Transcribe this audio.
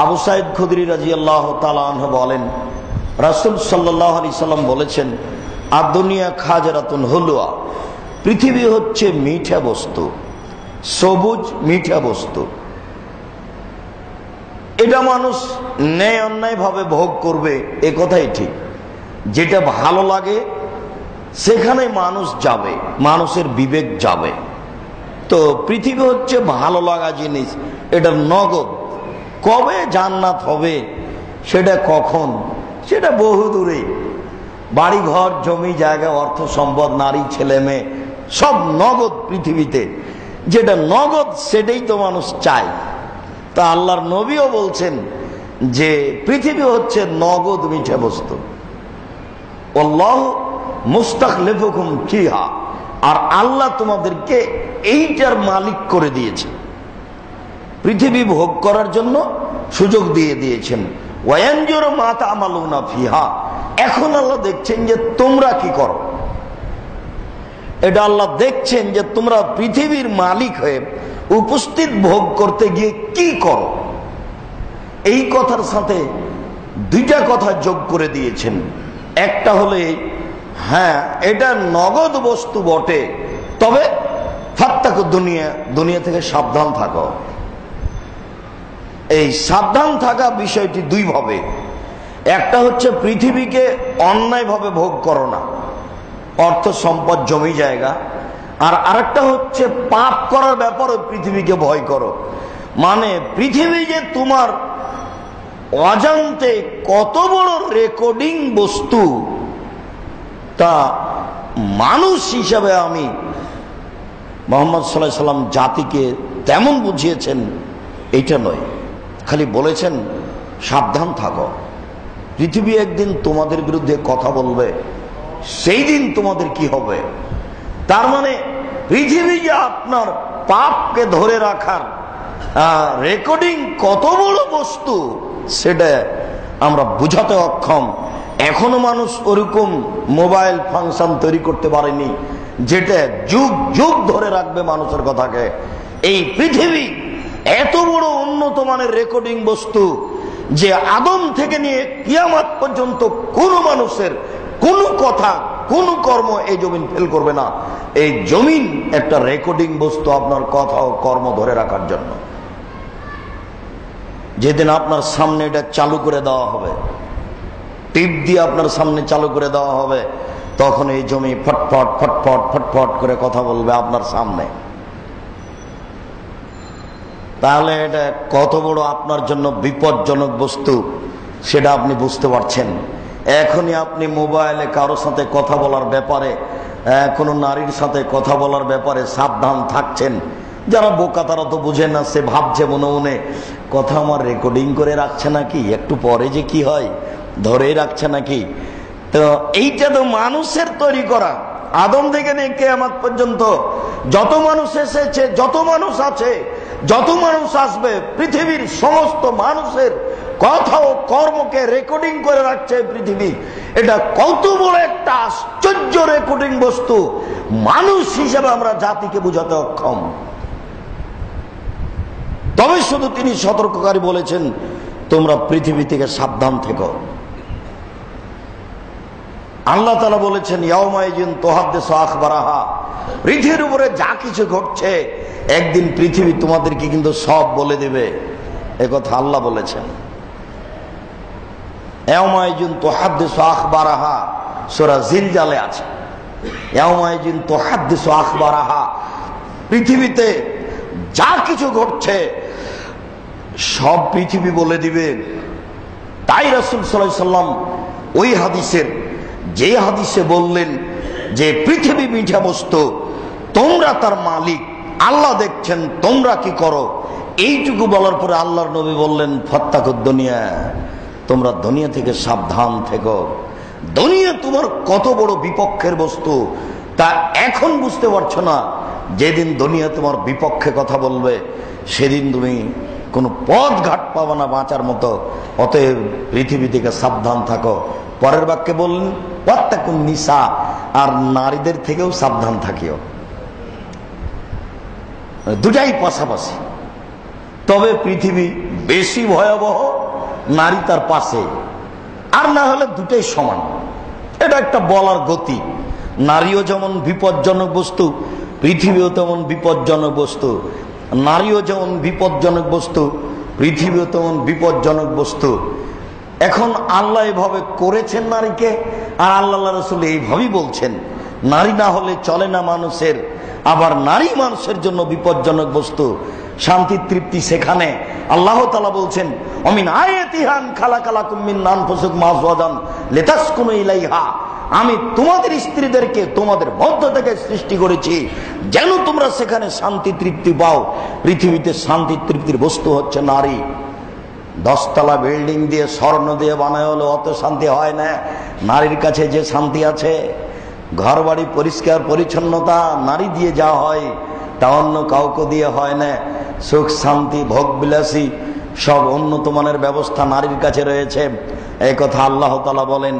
আবু সাঈদ খুদরি রাদিয়াল্লাহু তাআলা আনহু বলেন, রাসূল সাল্লাল্লাহু আলাইহি সাল্লাম বলেছেন, আদ-দুনিয়া খাজরাতুন হুলওয়া, পৃথিবী হচ্ছে মিঠা বস্তু, সবুজ মিঠা বস্তু। এটা মানুষ ন্যায় অন্যায় ভাবে ভোগ করবে, এ কথাই ঠিক। যেটা ভালো লাগে সেখানে মানুষ যাবে, মানুষের বিবেক যাবে। তো পৃথিবী হচ্ছে ভালো লাগা জিনিস, এটা নগদ। কবে জান্নাত হবে সেটা কখন, সেটা বহু দূরে। বাড়ি ঘর জমি জায়গা অর্থ সম্পদ নারী ছেলে মেয়ে সব নগদ পৃথিবীতে। যেটা নগদ সেটাই তো মানুষ চায়। তা আল্লাহর নবীও বলছেন যে পৃথিবী হচ্ছে নগদ মিঠা বস্তু। আল্লাহু মুস্তাখলিফুকুম ফিহা, আর আল্লাহ তোমাদেরকে এইটার মালিক করে দিয়েছে, পৃথিবী ভোগ করার জন্য সুযোগ দিয়ে দিয়েছেন। ওয়ায়ানজুরু মা তা'মালুনা ফিহা, এখন আল্লাহ দেখছেন যে তোমরা কি করো। এটা আল্লাহ দেখছেন যে তোমরা পৃথিবীর মালিক হয়ে উপস্থিত ভোগ করতে গিয়ে কি করো। এই কথার সাথে দুইটা কথা যোগ করে দিয়েছেন। একটা হলে হ্যাঁ এটা নগদ বস্তু বটে, তবে ফাত্তাকু দুনিয়া, দুনিয়া থেকে সাবধান থাকো। এই সাবধান থাকা বিষয়টি দুই ভাবে। একটা হচ্ছে পৃথিবীকে অন্যায়ভাবে ভোগ করো না, অর্থ সম্পদ জমি জায়গা। আর আরেকটা হচ্ছে পাপ করার ব্যাপারে পৃথিবীকে ভয় করো। মানে পৃথিবী যে তোমার অজান্তে কত বড় রেকর্ডিং বস্তু, তা মানুষ হিসাবে আমি মুহাম্মদ সাল্লাল্লাহু আলাইহি সাল্লাম জাতিকে তেমন বুঝিয়েছেন এইটা নয়, খালি বলেছেন সাবধান থাকো। পৃথিবী একদিন তোমাদের বিরুদ্ধে কথা বলবে, সেই দিন তোমাদের কি হবে। তার মানে পৃথিবী যে আপনার পাপকে ধরে রাখার রেকর্ডিং কত বড় বস্তু সেটা আমরা বুঝাতে অক্ষম। এখনো মানুষ ওরকম মোবাইল ফাংশন তৈরি করতে পারেনি যেটা যুগ যুগ ধরে রাখবে মানুষের কথাকে। এই পৃথিবী এত বড় উন্নত মানের রেকর্ডিং বস্তু যে আদম থেকে নিয়ে কিয়ামত পর্যন্ত কোন মানুষের কোন কথা কোন কর্ম এই জমিন ফেল করবে না। এই জমিন একটা রেকর্ডিং বস্তু আপনার কথা ও কর্ম ধরে রাখার জন্য। যেদিন আপনার সামনে এটা চালু করে দেওয়া হবে, টিপ দিয়ে আপনার সামনে চালু করে দেওয়া হবে, তখন এই জমি ফটফট ফটফট ফটফট করে কথা বলবে আপনার সামনে। তাহলে এটা কত বড় আপনার জন্য বিপজ্জনক বস্তু সেটা আপনি বুঝতে পারছেন। এখনই আপনি মোবাইলে কারো সাথে কথা বলার ব্যাপারে, কোনো নারীর সাথে কথা বলার ব্যাপারে সাবধান থাকছেন। যারা বোকা তারা তো বুঝে না, সে ভাবছে মনে মনে কথা আমার রেকর্ডিং করে রাখছে নাকি, একটু পরে যে কি হয় ধরেই রাখছে নাকি। তো এইটা তো মানুষের তৈরি করা। আদম থেকে নিয়ে কিয়ামত পর্যন্ত যত মানুষ এসেছে, যত মানুষ আছে, যত মানুষ আসবে, পৃথিবীর সমস্ত মানুষের কথা ও কর্মকে রেকর্ডিং করে রাখছে পৃথিবী। এটা কত বড় একটা আশ্চর্য রেকর্ডিং বস্তু, মানুষ হিসেবে আমরা জাতিকে বুঝাতে অক্ষম। তবে শুধু তিনি সতর্ককারী বলেছেন, তোমরা পৃথিবী থেকে সাবধান থেকো। আল্লাহ তাআলা বলেছেন, ইয়াউমাইজিন তুহাদ্দিসু আখবারাহা, পৃথিবীর উপরে যা কিছু ঘটছে একদিন পৃথিবী তোমাদেরকে কিন্তু সব বলে দেবে। একথা আল্লাহ বলেছেন। ইয়াউমাইজিন তুহাদ্দিসু আখবারাহা, সূরা জিলজালে আছে। ইয়াউমাইজিন তুহাদ্দিসু আখবারাহা, পৃথিবীতে যা কিছু ঘটছে সব পৃথিবী বলে দিবে। তাই রাসূল সাল্লাল্লাহু আলাইহি সাল্লাম ওই হাদিসের যে হাদিসে বললেন যে পৃথিবী মিঠা বস্তু, তোমরা তার মালিক, আল্লাহ দেখছেন তোমরা কি করো, এইটুকু বলার পরে আল্লাহর নবী বললেন, ফাত্তাকুদ দুনিয়া, তোমরা দুনিয়া থেকে সাবধান থেকো। দুনিয়া তোমার কত বড় বিপক্ষের বস্তু তা এখন বুঝতে পারছো না। যেদিন দুনিয়া তোমার বিপক্ষে কথা বলবে সেদিন তুমি কোনো পথ ঘাট পাবে না বাঁচার মতো। অতএব পৃথিবী থেকে সাবধান থাকো। পরের বাক্যে বললেন, ওয়াত্তাকুন নিসা, আর নারীদের থেকেও সাবধান থাকিও। দুটাই পাশাপাশি। তবে পৃথিবী বেশি ভয়াবহ, নারী তার পাশে, আর না হলে দুটোই সমান। এটা একটা বলার গতি। নারীও যেমন বিপজ্জনক বস্তু, পৃথিবীও তেমন বিপজ্জনক বস্তু। নারীও যেমন বিপজ্জনক বস্তু, পৃথিবীও তেমন বিপজ্জনক বস্তু। এখন আল্লাহ এভাবে করেছেন নারীকে, আর আল্লাহ রাসূল এইভাবেই বলছেন নারী না হলে চলে না মানুষের, আবার নারী মানুষের জন্য বিপজ্জনক বস্তু। শান্তি তৃপ্তি সেখানে। আল্লাহ তাআলা বলছেন অমিন আয়াতিহান খালাকালাকুম মিন আনফুসিকুম আজওয়াজান লিতাসকুনু ইলাইহা, আমি তোমাদের স্ত্রীদেরকে তোমাদের মধ্য থেকে সৃষ্টি করেছি যেন তোমরা সেখানে শান্তি তৃপ্তি পাও। পৃথিবীতে শান্তি তৃপ্তির বস্তু হচ্ছে নারী। 10 তলা বিল্ডিং দিয়ে স্বর্ণ দিয়ে বানায় হলো অত শান্তি হয় না। নারীর কাছে যে শান্তি আছে, ঘর বাড়ি পরিষ্কার পরিচ্ছন্নতা নারী দিয়ে যা হয় তা অন্য কাউকে দিয়ে হয় না। সুখ শান্তি ভোগ বিলাসী সব উন্নত মানের ব্যবস্থা নারীর কাছে রয়েছে। এই কথা আল্লাহ তাআলা বলেন।